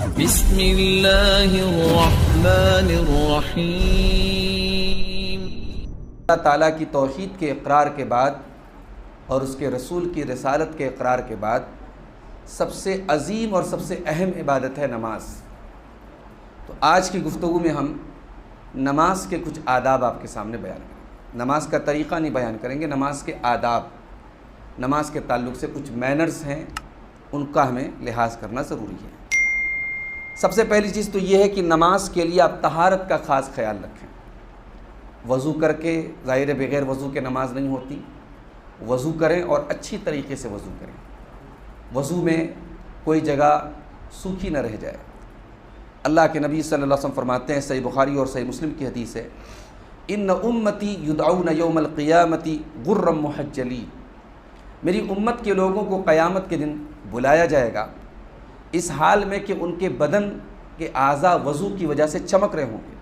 بسم اللہ الرحمن الرحیم۔ اللہ تعالیٰ کی توحید کے اقرار کے بعد اور اس کے رسول کی رسالت کے اقرار کے بعد سب سے عظیم اور سب سے اہم عبادت ہے نماز۔ تو آج کی گفتگو میں ہم نماز کے کچھ آداب آپ کے سامنے بیان کریں گے۔ نماز کا طریقہ نہیں بیان کریں گے، نماز کے آداب، نماز کے تعلق سے کچھ مینرز ہیں، ان کا ہمیں لحاظ کرنا ضروری ہے۔ سب سے پہلی چیز تو یہ ہے کہ نماز کے لیے آپ طہارت کا خاص خیال رکھیں۔ وضو کر کے، ظاہر بغیر وضو کے نماز نہیں ہوتی، وضو کریں اور اچھی طریقے سے وضو کریں، وضو میں کوئی جگہ سوکھی نہ رہ جائے۔ اللہ کے نبی صلی اللہ علیہ وسلم فرماتے ہیں، صحیح بخاری اور صحیح مسلم کی حدیث ہے، ان امتی یدعون یوم القیامت غرا محجلین، میری امت کے لوگوں کو قیامت کے دن بلایا جائے گا اس حال میں کہ ان کے بدن کے اعضاء وضو کی وجہ سے چمک رہے ہوں گے۔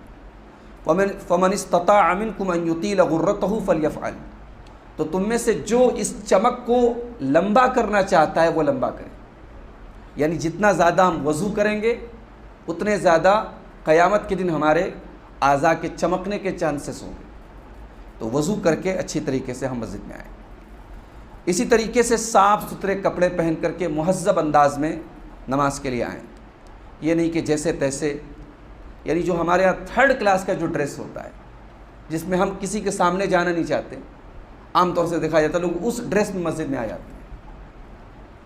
فمن استطاع منکم ان یطیل غرتہ فلیفعل، تو تم میں سے جو اس چمک کو لمبا کرنا چاہتا ہے وہ لمبا کرے، یعنی جتنا زیادہ ہم وضو کریں گے اتنے زیادہ قیامت کے دن ہمارے اعضاء کے چمکنے کے چانسز ہوں گے۔ تو وضو کر کے اچھی طریقے سے ہم مسجد میں آئیں۔ اسی طریقے سے صاف ستھرے کپڑے پہن کر کے مہذب انداز میں نماز کے لیے آئیں، یہ نہیں کہ جیسے تیسے، یعنی جو ہمارے یہاں تھرڈ کلاس کا جو ڈریس ہوتا ہے جس میں ہم کسی کے سامنے جانا نہیں چاہتے، عام طور سے دیکھا جاتا ہے لوگ اس ڈریس میں مسجد میں آ جاتے ہیں۔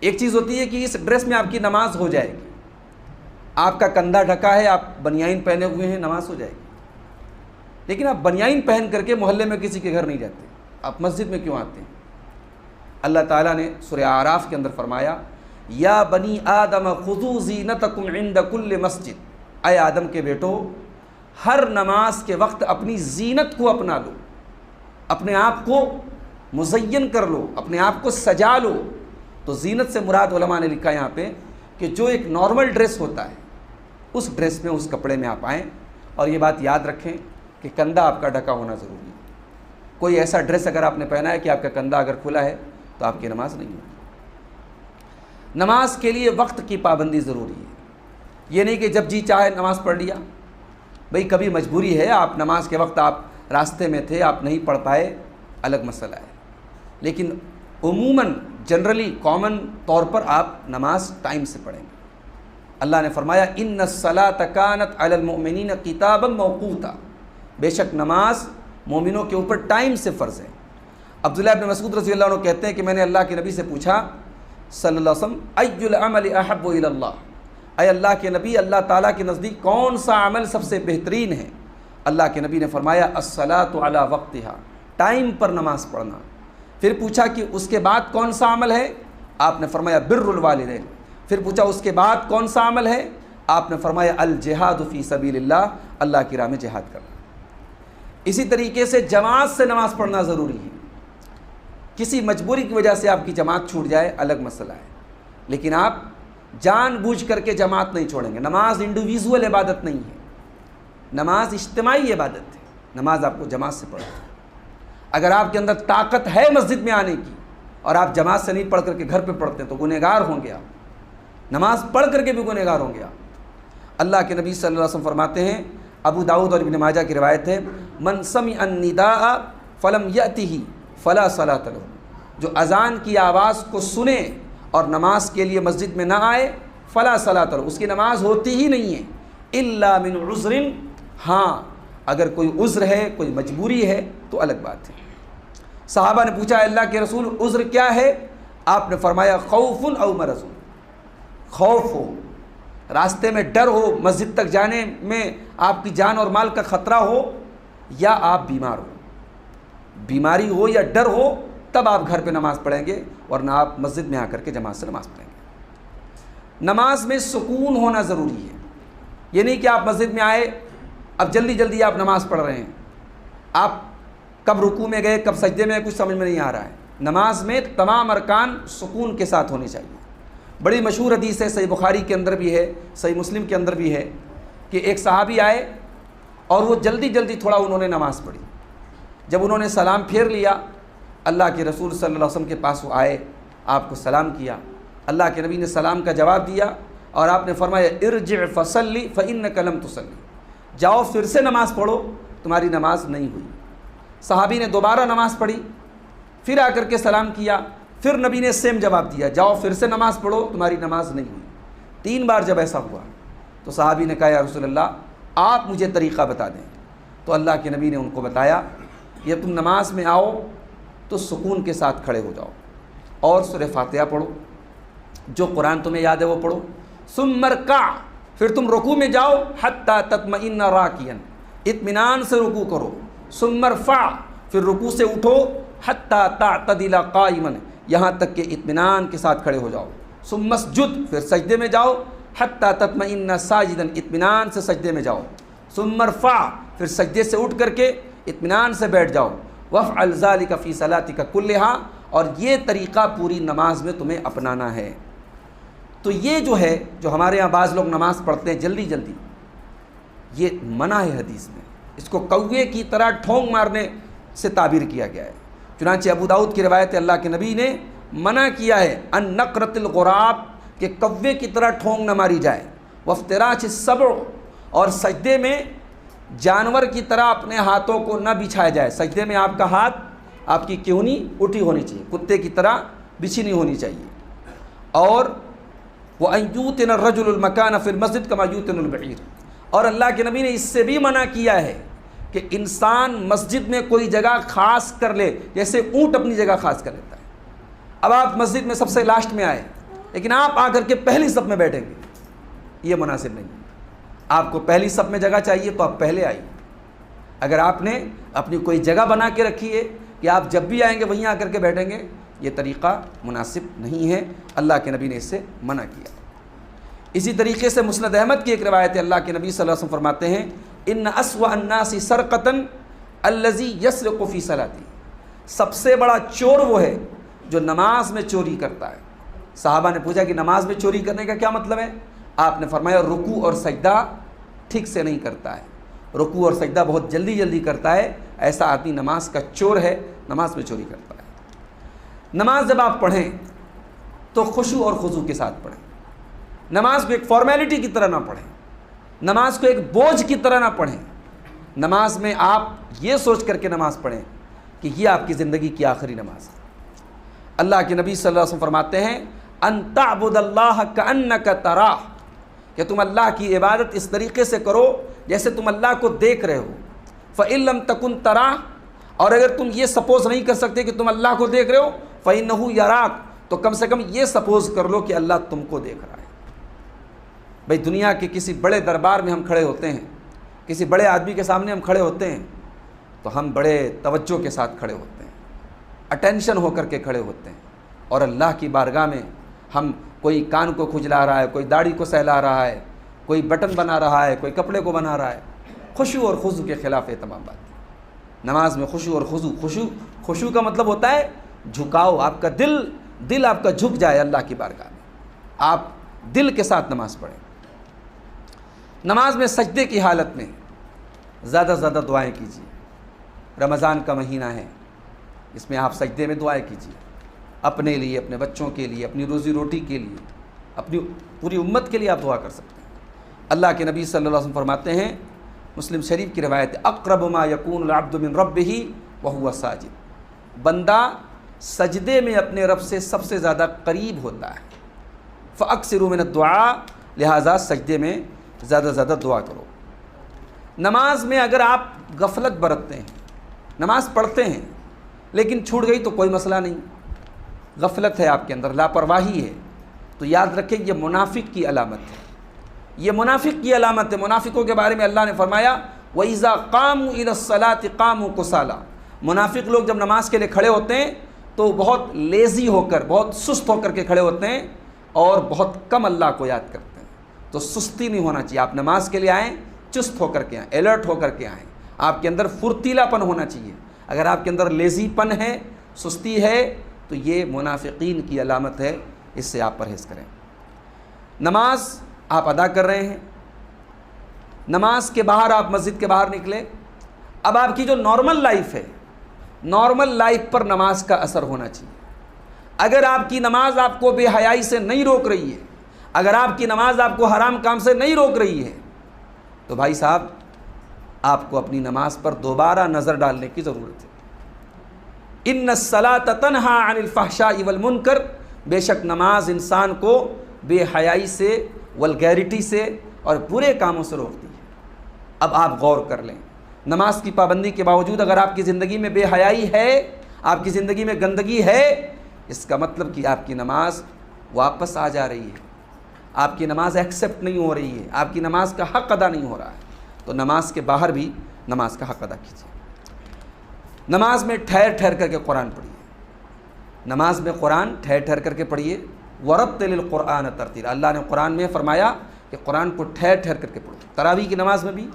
ایک چیز ہوتی ہے کہ اس ڈریس میں آپ کی نماز ہو جائے گی، آپ کا کندھا ڈھکا ہے، آپ بنیان پہنے ہوئے ہیں، نماز ہو جائے گی، لیکن آپ بنیان پہن کر کے محلے میں کسی کے گھر نہیں جاتے، آپ مسجد میں کیوں آتے ہیں؟ اللہ تعالیٰ نے سورہ اعراف کے اندر فرمایا، یا بنی آدم خذوا زینتکم عند کل مسجد، اے آدم کے بیٹو ہر نماز کے وقت اپنی زینت کو اپنا لو، اپنے آپ کو مزین کر لو، اپنے آپ کو سجا لو۔ تو زینت سے مراد علماء نے لکھا یہاں پہ کہ جو ایک نارمل ڈریس ہوتا ہے اس ڈریس میں، اس کپڑے میں آپ آئیں، اور یہ بات یاد رکھیں کہ کندھا آپ کا ڈھکا ہونا ضروری ہے۔ کوئی ایسا ڈریس اگر آپ نے پہنا ہے کہ آپ کا کندھا اگر کھلا ہے تو آپ کی نماز نہیں ہوگی۔ نماز کے لیے وقت کی پابندی ضروری ہے، یہ نہیں کہ جب جی چاہے نماز پڑھ لیا۔ بھئی کبھی مجبوری ہے، آپ نماز کے وقت آپ راستے میں تھے، آپ نہیں پڑھ پائے، الگ مسئلہ ہے، لیکن عموماً جنرلی کامن طور پر آپ نماز ٹائم سے پڑھیں گے۔ اللہ نے فرمایا ان الصلاۃ کانت علی المؤمنین کتابا موقوتا، بے شک نماز مومنوں کے اوپر ٹائم سے فرض ہے۔ عبداللہ بن مسعود رضی اللہ عنہ کہتے ہیں کہ میں نے اللہ کے نبی سے پوچھا صلی اللہ علیہ وسلم، ای العمل احب الی اللہ، اے اللہ کے نبی اللہ تعالیٰ کے نزدیک کون سا عمل سب سے بہترین ہے؟ اللہ کے نبی نے فرمایا الصلاۃ علی وقتہا، ٹائم پر نماز پڑھنا۔ پھر پوچھا کہ اس کے بعد کون سا عمل ہے؟ آپ نے فرمایا بر الوالدین۔ پھر پوچھا اس کے بعد کون سا عمل ہے؟ آپ نے فرمایا الجہاد فی سبیل اللہ، اللہ کی راہ میں جہاد کرنا۔ اسی طریقے سے جماعت سے نماز پڑھنا ضروری ہے۔ کسی مجبوری کی وجہ سے آپ کی جماعت چھوٹ جائے الگ مسئلہ ہے، لیکن آپ جان بوجھ کر کے جماعت نہیں چھوڑیں گے۔ نماز انڈیویژول عبادت نہیں ہے، نماز اجتماعی عبادت ہے، نماز آپ کو جماعت سے پڑھنا ہے۔ اگر آپ کے اندر طاقت ہے مسجد میں آنے کی اور آپ جماعت سے نہیں پڑھ کر کے گھر پہ پڑھتے ہیں تو گنہگار ہوں گے آپ، نماز پڑھ کر کے بھی گنہگار ہوں گے آپ۔ اللہ کے نبی صلی اللہ علیہ وسلم فرماتے ہیں، ابو داؤد اور ابن ماجہ کی روایت ہے، من سمع النداء فلم یأتہ فلا صلاۃ لہ، جو اذان کی آواز کو سنے اور نماز کے لیے مسجد میں نہ آئے، فلا صلاۃ لہ، اس کی نماز ہوتی ہی نہیں ہے، الا من عذر، ہاں اگر کوئی عذر ہے، کوئی مجبوری ہے تو الگ بات ہے۔ صحابہ نے پوچھا اللہ کے رسول عذر کیا ہے؟ آپ نے فرمایا خوف او مرض، خوف ہو، راستے میں ڈر ہو، مسجد تک جانے میں آپ کی جان اور مال کا خطرہ ہو، یا آپ بیمار ہو، بیماری ہو یا ڈر ہو، تب آپ گھر پہ نماز پڑھیں گے، ورنہ آپ مسجد میں آ کر کے جماعت سے نماز پڑھیں گے۔ نماز میں سکون ہونا ضروری ہے، یہ نہیں کہ آپ مسجد میں آئے اب جلدی جلدی آپ نماز پڑھ رہے ہیں، آپ کب رکوع میں گئے کب سجدے میں کچھ سمجھ میں نہیں آ رہا ہے۔ نماز میں تمام ارکان سکون کے ساتھ ہونے چاہیے۔ بڑی مشہور حدیث ہے، صحیح بخاری کے اندر بھی ہے، صحیح مسلم کے اندر بھی ہے، کہ ایک صحابی آئے اور وہ جلدی جلدی تھوڑا انہوں نے نماز پڑھی۔ جب انہوں نے سلام پھیر لیا، اللہ کے رسول صلی اللہ علیہ وسلم کے پاس وہ آئے، آپ کو سلام کیا، اللہ کے نبی نے سلام کا جواب دیا، اور آپ نے فرمایا ارجع فصلی فإنک لم تصلی، جاؤ پھر سے نماز پڑھو، تمہاری نماز نہیں ہوئی۔ صحابی نے دوبارہ نماز پڑھی، پھر آ کر کے سلام کیا، پھر نبی نے سیم جواب دیا، جاؤ پھر سے نماز پڑھو، تمہاری نماز نہیں ہوئی۔ 3 بار جب ایسا ہوا تو صحابی نے کہا یا رسول اللہ آپ مجھے طریقہ بتا دیں۔ تو اللہ کے نبی نے ان کو بتایا کہ تم نماز میں آؤ تو سکون کے ساتھ کھڑے ہو جاؤ اور سورہ فاتحہ پڑھو، جو قرآن تمہیں یاد ہے وہ پڑھو، ثم ارکع، پھر تم رکوع میں جاؤ، حتی تطمئن راکعا، اطمینان سے رکوع کرو، ثم ارفع، پھر رکوع سے اٹھو، حتی تعتدل قائما، یہاں تک کہ اطمینان کے ساتھ کھڑے ہو جاؤ، ثم اسجد، پھر سجدے میں جاؤ، حتی تطمئن ساجدا، اطمینان سے سجدے میں جاؤ، ثم ارفع، پھر سجدے سے اٹھ کر کے اطمینان سے بیٹھ جاؤ، وافعل ذلک فی صلاتک کلھا، اور یہ طریقہ پوری نماز میں تمہیں اپنانا ہے۔ تو یہ جو ہے، جو ہمارے ہاں بعض لوگ نماز پڑھتے ہیں جلدی جلدی، یہ منع ہے حدیث میں، اس کو کوے کی طرح ٹھونگ مارنے سے تعبیر کیا گیا ہے۔ چنانچہ ابو داؤد کی روایت ہے، اللہ کے نبی نے منع کیا ہے ان نقرۃ الغراب، کہ کوے کی طرح ٹھونگ نہ ماری جائے، وافتراش السبع، اور سجدے میں جانور کی طرح اپنے ہاتھوں کو نہ بچھایا جائے۔ سجدے میں آپ کا ہاتھ، آپ کی کیونی اٹھی ہونی چاہیے، کتے کی طرح بچھی نہیں ہونی چاہیے۔ اور وَأَن يُوتِنَ الرَّجُلُ الْمَكَانَ فِي الْمَسْجِدِ كَمَا يُوتِنُ الْبَعِيرُ، اور اللہ کے نبی نے اس سے بھی منع کیا ہے کہ انسان مسجد میں کوئی جگہ خاص کر لے، جیسے اونٹ اپنی جگہ خاص کر لیتا ہے۔ اب آپ مسجد میں سب سے لاسٹ میں آئے، لیکن آپ آ کر کے پہلی صف میں بیٹھیں گے، یہ مناسب نہیں ہے۔ آپ کو پہلی صف میں جگہ چاہیے تو آپ پہلے آئیے۔ اگر آپ نے اپنی کوئی جگہ بنا کے رکھی ہے کہ آپ جب بھی آئیں گے وہیں آ کر کے بیٹھیں گے، یہ طریقہ مناسب نہیں ہے، اللہ کے نبی نے اس سے منع کیا۔ اسی طریقے سے مسند احمد کی ایک روایت ہے، اللہ کے نبی صلی اللہ علیہ وسلم فرماتے ہیں ان اسوأ الناس سرقۃ الذی یسرق فی صلاتی، سب سے بڑا چور وہ ہے جو نماز میں چوری کرتا ہے۔ صحابہ نے پوچھا کہ نماز میں چوری کرنے کا کیا مطلب ہے؟ آپ نے فرمایا رکوع اور سجدہ ٹھیک سے نہیں کرتا ہے، رکوع اور سجدہ بہت جلدی جلدی کرتا ہے، ایسا آدمی نماز کا چور ہے، نماز میں چوری کرتا ہے۔ نماز جب آپ پڑھیں تو خشوع اور خضوع کے ساتھ پڑھیں، نماز کو ایک فارمیلٹی کی طرح نہ پڑھیں، نماز کو ایک بوجھ کی طرح نہ پڑھیں۔ نماز میں آپ یہ سوچ کر کے نماز پڑھیں کہ یہ آپ کی زندگی کی آخری نماز ہے۔ اللہ کے نبی صلی اللہ علیہ وسلم فرماتے ہیں ان تعبد اللہ کأنک تراہ، کہ تم اللہ کی عبادت اس طریقے سے کرو جیسے تم اللہ کو دیکھ رہے ہو۔ فإن لم تکن تراہ، اور اگر تم یہ سپوز نہیں کر سکتے کہ تم اللہ کو دیکھ رہے ہو، فإنہ یراک، تو کم سے کم یہ سپوز کر لو کہ اللہ تم کو دیکھ رہا ہے۔ بھئی دنیا کے کسی بڑے دربار میں ہم کھڑے ہوتے ہیں، کسی بڑے آدمی کے سامنے ہم کھڑے ہوتے ہیں تو ہم بڑے توجہ کے ساتھ کھڑے ہوتے ہیں، اٹینشن ہو کر کے کھڑے ہوتے ہیں، اور اللہ کی بارگاہ میں ہم کوئی کان کو کھجلا رہا ہے، کوئی داڑھی کو سہلا رہا ہے، کوئی بٹن بنا رہا ہے، کوئی کپڑے کو بنا رہا ہے، خشوع اور خضوع کے خلاف ہے تمام بات۔ نماز میں خشوع اور خضوع، خشوع کا مطلب ہوتا ہے جھکاؤ، آپ کا دل آپ کا جھک جائے اللہ کی بارگاہ میں، آپ دل کے ساتھ نماز پڑھیں۔ نماز میں سجدے کی حالت میں زیادہ سے زیادہ دعائیں کیجیے۔ رمضان کا مہینہ ہے، اس میں آپ سجدے میں دعائیں کیجیے، اپنے لیے، اپنے بچوں کے لیے، اپنی روزی روٹی کے لیے، اپنی پوری امت کے لیے آپ دعا کر سکتے ہیں۔ اللہ کے نبی صلی اللہ علیہ وسلم فرماتے ہیں، مسلم شریف کی روایت ہے، اقرب ما یکون العبد من ربہ وہو ساجد، بندہ سجدے میں اپنے رب سے سب سے زیادہ قریب ہوتا ہے۔ فاکثروا من الدعاء، لہٰذا سجدے میں زیادہ سے زیادہ دعا کرو۔ نماز میں اگر آپ غفلت برتتے ہیں، نماز پڑھتے ہیں لیکن چھوٹ گئی تو کوئی مسئلہ نہیں، غفلت ہے آپ کے اندر، لاپرواہی ہے، تو یاد رکھیں یہ منافق کی علامت ہے، یہ منافق کی علامت ہے۔ منافقوں کے بارے میں اللہ نے فرمایا وَإِذَا قَامُوا إِلَى الصَّلَاةِ قَامُوا كُسَالَىٰ، منافق لوگ جب نماز کے لیے کھڑے ہوتے ہیں تو بہت لیزی ہو کر، بہت سست ہو کر کے کھڑے ہوتے ہیں اور بہت کم اللہ کو یاد کرتے ہیں۔ تو سستی نہیں ہونا چاہیے، آپ نماز کے لیے آئیں چست ہو کر کے آئیں، الرٹ ہو کر کے آئیں، آپ کے اندر فرتیلا پن ہونا چاہیے۔ اگر آپ کے اندر لیزی پن ہے، سستی ہے، تو یہ منافقین کی علامت ہے، اس سے آپ پرہیز کریں۔ نماز آپ ادا کر رہے ہیں، نماز کے باہر آپ مسجد کے باہر نکلے، اب آپ کی جو نارمل لائف ہے، نارمل لائف پر نماز کا اثر ہونا چاہیے۔ اگر آپ کی نماز آپ کو بے حیائی سے نہیں روک رہی ہے، اگر آپ کی نماز آپ کو حرام کام سے نہیں روک رہی ہے تو بھائی صاحب آپ کو اپنی نماز پر دوبارہ نظر ڈالنے کی ضرورت ہے۔ ان الصلاۃ تنہا عن الفحشاء والمنکر، بے شک نماز انسان کو بے حیائی سے، ولگیرٹی سے اور برے کاموں سے روکتی ہے۔ اب آپ غور کر لیں، نماز کی پابندی کے باوجود اگر آپ کی زندگی میں بے حیائی ہے، آپ کی زندگی میں گندگی ہے، اس کا مطلب کہ آپ کی نماز واپس آ جا رہی ہے، آپ کی نماز ایکسیپٹ نہیں ہو رہی ہے، آپ کی نماز کا حق ادا نہیں ہو رہا ہے۔ تو نماز کے باہر بھی نماز کا حق ادا کیجیے۔ نماز میں ٹھہر ٹھہر کر کے قرآن پڑھیے، نماز میں قرآن ٹھہر ٹھہر کر کے پڑھیے۔ وَرَتِّلِ الْقُرْآنَ تَرْتِيلًا، اللہ نے قرآن میں فرمایا کہ قرآن کو ٹھہر ٹھہر کر کے پڑھو۔ تراویح کی نماز میں بھی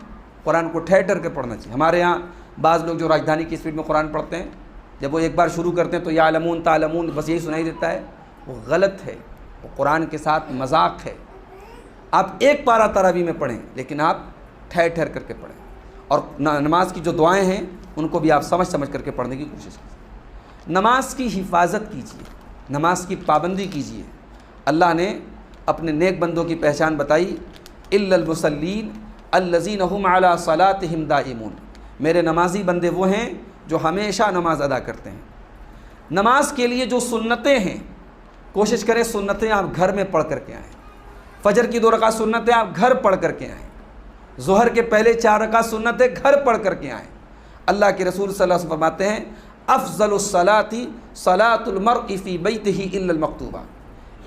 قرآن کو ٹھہر ٹھہر کے پڑھنا چاہیے۔ ہمارے ہاں بعض لوگ جو راجدھانی کی اسپیڈ میں قرآن پڑھتے ہیں، جب وہ ایک بار شروع کرتے ہیں تو یعلمون تعلمون بس یہی سنائی دیتا ہے، وہ غلط ہے، وہ قرآن کے ساتھ مذاق ہے۔ آپ ایک پارہ تراویح میں پڑھیں لیکن آپ ٹھہر ٹھہر کر کے پڑھیں، اور نماز کی جو دعائیں ہیں ان کو بھی آپ سمجھ سمجھ کر کے پڑھنے کی کوشش کیجیے۔ نماز کی حفاظت کیجیے، نماز کی پابندی کیجیے۔ اللہ نے اپنے نیک بندوں کی پہچان بتائی، الا المصلین الذین هم علی صلاتهم دائمون، میرے نمازی بندے وہ ہیں جو ہمیشہ نماز ادا کرتے ہیں۔ نماز کے لیے جو سنتیں ہیں، کوشش کریں سنتیں آپ گھر میں پڑھ کر کے آئیں۔ فجر کی 2 رکعت سنتیں آپ گھر پڑھ کر کے آئیں، ظہر کے پہلے 4 رکعت سنتیں گھر پڑھ کر کے آئیں۔ اللہ کے رسول صلی اللہ علیہ وسلم فرماتے ہیں افضل الصلاۃ صلاۃ المرء فی بیتہ الا المکتوبہ،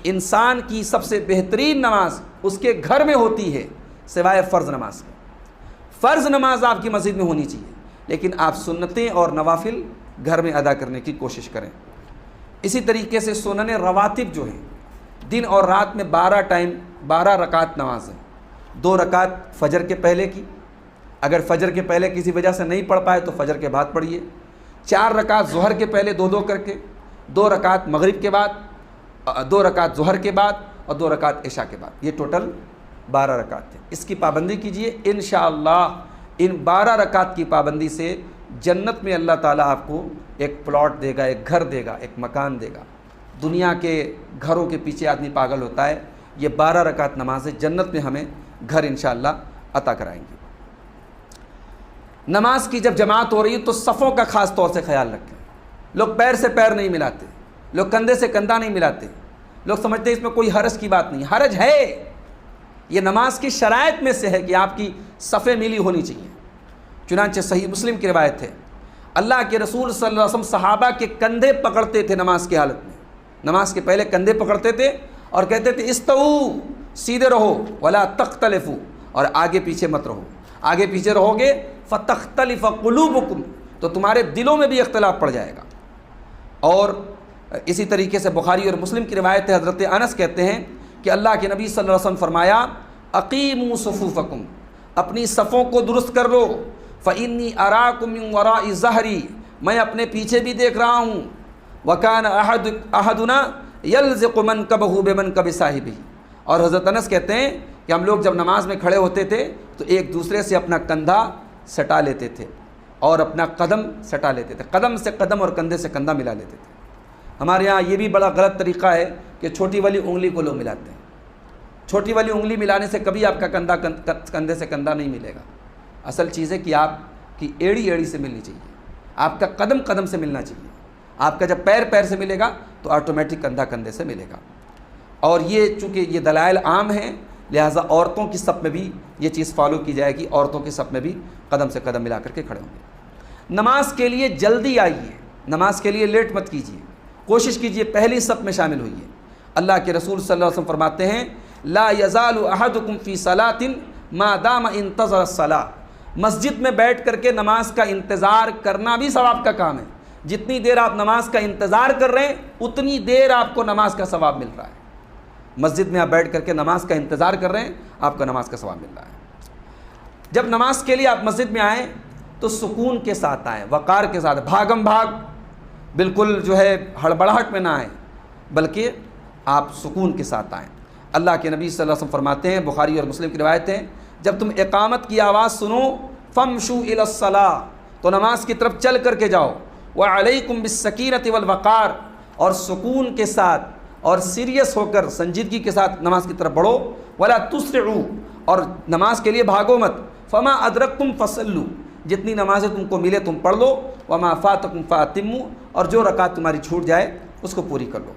انسان کی سب سے بہترین نماز اس کے گھر میں ہوتی ہے سوائے فرض نماز کے۔ فرض نماز آپ کی مسجد میں ہونی چاہیے، لیکن آپ سنتیں اور نوافل گھر میں ادا کرنے کی کوشش کریں۔ اسی طریقے سے سنن رواتب جو ہیں، دن اور رات میں 12 رکعت نماز ہے۔ 2 رکعت فجر کے پہلے کی، اگر فجر کے پہلے کسی وجہ سے نہیں پڑھ پائے تو فجر کے بعد پڑھیے۔ 4 رکعت ظہر کے پہلے 2 کر کے، 2 رکعت مغرب کے بعد، 2 رکعت ظہر کے بعد اور 2 رکعت عشاء کے بعد، یہ ٹوٹل 12 رکعت ہے۔ اس کی پابندی کیجیے، انشاءاللہ ان 12 رکعت کی پابندی سے جنت میں اللہ تعالیٰ آپ کو ایک پلاٹ دے گا، ایک گھر دے گا، ایک مکان دے گا۔ دنیا کے گھروں کے پیچھے آدمی پاگل ہوتا ہے، یہ 12 رکعت نماز جنت میں ہمیں گھر انشاءاللہ عطا کرائیں گے۔ نماز کی جب جماعت ہو رہی ہے تو صفوں کا خاص طور سے خیال رکھیں۔ لوگ پیر سے پیر نہیں ملاتے، لوگ کندھے سے کندھا نہیں ملاتے، لوگ سمجھتے ہیں اس میں کوئی حرج کی بات نہیں، حرج ہے۔ یہ نماز کی شرائط میں سے ہے کہ آپ کی صفیں ملی ہونی چاہیے۔ چنانچہ صحیح مسلم کی روایت ہے، اللہ کے رسول صلی اللہ علیہ وسلم صحابہ کے کندھے پکڑتے تھے نماز کی حالت میں، نماز کے پہلے کندھے پکڑتے تھے اور کہتے تھے استووا، سیدھے رہو، ولا تختلفوا، اور آگے پیچھے مت رہو۔ آگے پیچھے رہو گے فتختلف قلوبکم، تو تمہارے دلوں میں بھی اختلاف پڑ جائے گا۔ اور اسی طریقے سے بخاری اور مسلم کی روایت ہے، حضرت انس کہتے ہیں کہ اللہ کے نبی صلی اللہ علیہ وسلم فرمایا اقیموا صفوفکم، اپنی صفوں کو درست کر لو، فانی اراکم من وراء ظہری، میں اپنے پیچھے بھی دیکھ رہا ہوں، وکان احدنا یلزق منکبہ بمنکب صاحبہ، اور حضرت انس کہتے ہیں کہ ہم لوگ جب نماز میں کھڑے ہوتے تھے تو ایک دوسرے سے اپنا کندھا سٹا لیتے تھے اور اپنا قدم سٹا لیتے تھے، قدم سے قدم اور کندھے سے کندھا ملا لیتے تھے۔ ہمارے ہاں یہ بھی بڑا غلط طریقہ ہے کہ چھوٹی والی انگلی کو لوگ ملاتے ہیں۔ چھوٹی والی انگلی ملانے سے کبھی آپ کا کندھا کندھے سے کندھا نہیں ملے گا۔ اصل چیز ہے کہ آپ کی ایڑی ایڑی سے ملنی چاہیے، آپ کا قدم قدم سے ملنا چاہیے۔ آپ کا جب پیر پیر سے ملے گا تو آٹومیٹک کندھا کندھے سے ملے گا۔ اور یہ چونکہ یہ دلائل عام ہیں، لہٰذا عورتوں کی صف میں بھی یہ چیز فالو کی جائے گی، عورتوں کی صف میں بھی قدم سے قدم ملا کر کے کھڑے ہوں گے۔ نماز کے لیے جلدی آئیے، نماز کے لیے لیٹ مت کیجیے، کوشش کیجیے پہلی صف میں شامل ہوئیے۔ اللہ کے رسول صلی اللہ علیہ وسلم فرماتے ہیں لا یزال احدکم فی صلاۃ ما دام انتظر الصلاۃ، مسجد میں بیٹھ کر کے نماز کا انتظار کرنا بھی ثواب کا کام ہے۔ جتنی دیر آپ نماز کا انتظار کر رہے ہیں اتنی دیر آپ کو نماز کا ثواب مل رہا ہے۔ مسجد میں آپ بیٹھ کر کے نماز کا انتظار کر رہے ہیں، آپ کو نماز کا ثواب مل رہا ہے۔ جب نماز کے لیے آپ مسجد میں آئیں تو سکون کے ساتھ آئیں، وقار کے ساتھ، بھاگم بھاگ بالکل جو ہے ہڑبڑاہٹ میں نہ آئیں، بلکہ آپ سکون کے ساتھ آئیں۔ اللہ کے نبی صلی اللہ علیہ وسلم فرماتے ہیں، بخاری اور مسلم کی روایت ہے، جب تم اقامت کی آواز سنو فامشوا الی الصلاۃ، تو نماز کی طرف چل کر کے جاؤ، وعلیکم بالسکینۃ والوقار، اور سکون کے ساتھ اور سیریس ہو کر سنجیدگی کے ساتھ نماز کی طرف بڑھو، ولا تسرعوا، اور نماز کے لیے بھاگو مت، فما ادرکتم فصلوا، جتنی نمازیں تم کو ملے تم پڑھ لو، وما فاتکم فاتموا، اور جو رکعت تمہاری چھوٹ جائے اس کو پوری کر لو۔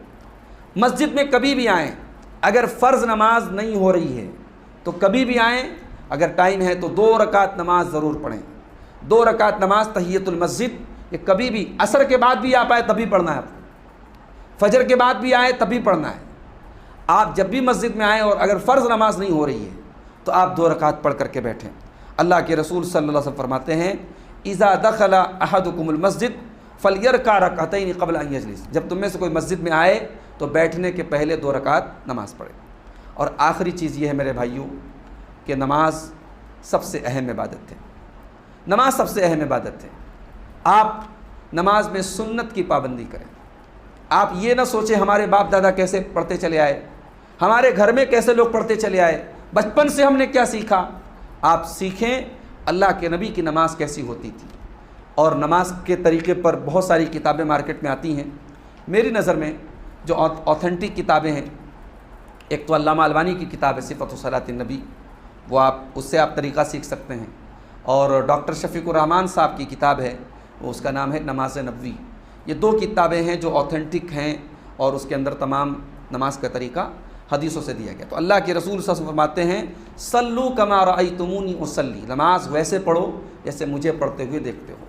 مسجد میں کبھی بھی آئیں، اگر فرض نماز نہیں ہو رہی ہے تو کبھی بھی آئیں، اگر ٹائم ہے تو 2 رکعت نماز ضرور پڑھیں۔ 2 رکعت نماز تحیۃ المسجد، یہ کبھی بھی، عصر کے بعد بھی آپ آئے تبھی پڑھنا ہے، فجر کے بعد بھی آئے تبھی پڑھنا ہے۔ آپ جب بھی مسجد میں آئیں اور اگر فرض نماز نہیں ہو رہی ہے تو آپ 2 رکعت پڑھ کر کے بیٹھیں۔ اللہ کے رسول صلی اللہ علیہ وسلم فرماتے ہیں اذا دخل احدکم المسجد فلیرکع رکعتین قبل ان یجلس، جب تم میں سے کوئی مسجد میں آئے تو بیٹھنے کے پہلے 2 رکعت نماز پڑھے۔ اور آخری چیز یہ ہے میرے بھائیوں کہ نماز سب سے اہم عبادت ہے، نماز سب سے اہم عبادت ہے۔ آپ نماز میں سنت کی پابندی کریں۔ آپ یہ نہ سوچیں ہمارے باپ دادا کیسے پڑھتے چلے آئے، ہمارے گھر میں کیسے لوگ پڑھتے چلے آئے، بچپن سے ہم نے کیا سیکھا۔ آپ سیکھیں اللہ کے نبی کی نماز کیسی ہوتی تھی، اور نماز کے طریقے پر بہت ساری کتابیں مارکیٹ میں آتی ہیں۔ میری نظر میں جو اوتھینٹک کتابیں ہیں، ایک تو علامہ البانی کی کتاب ہے صفت صلاۃ النبی، وہ اس سے آپ طریقہ سیکھ سکتے ہیں، اور ڈاکٹر شفیق الرحمان صاحب کی کتاب ہے، اس کا نام ہے نماز نبوی۔ یہ 2 کتابیں ہیں جو اوتھینٹک ہیں، اور اس کے اندر تمام نماز کا طریقہ حدیثوں سے دیا گیا۔ تو اللہ کے رسول صلی اللہ علیہ وسلم فرماتے ہیں صلو کما رأیتمونی اصلی، نماز ویسے پڑھو جیسے مجھے پڑھتے ہوئے دیکھتے ہو،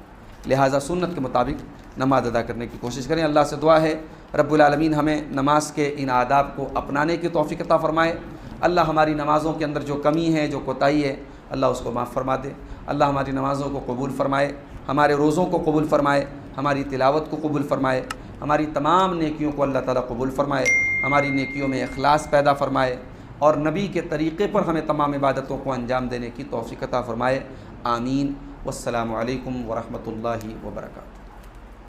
لہٰذا سنت کے مطابق نماز ادا کرنے کی کوشش کریں۔ اللہ سے دعا ہے رب العالمین ہمیں نماز کے ان آداب کو اپنانے کی توفیق عطا فرمائے۔ اللہ ہماری نمازوں کے اندر جو کمی ہے، جو کوتاہی ہے، اللہ اس کو معاف فرما دے۔ اللہ ہماری نمازوں کو قبول فرمائے، ہمارے روزوں کو قبول فرمائے، ہماری تلاوت کو قبول فرمائے، ہماری تمام نیکیوں کو اللہ تعالیٰ قبول فرمائے، ہماری نیکیوں میں اخلاص پیدا فرمائے، اور نبی کے طریقے پر ہمیں تمام عبادتوں کو انجام دینے کی توفیق عطا فرمائے۔ آمین۔ والسلام علیکم ورحمۃ اللہ وبرکاتہ۔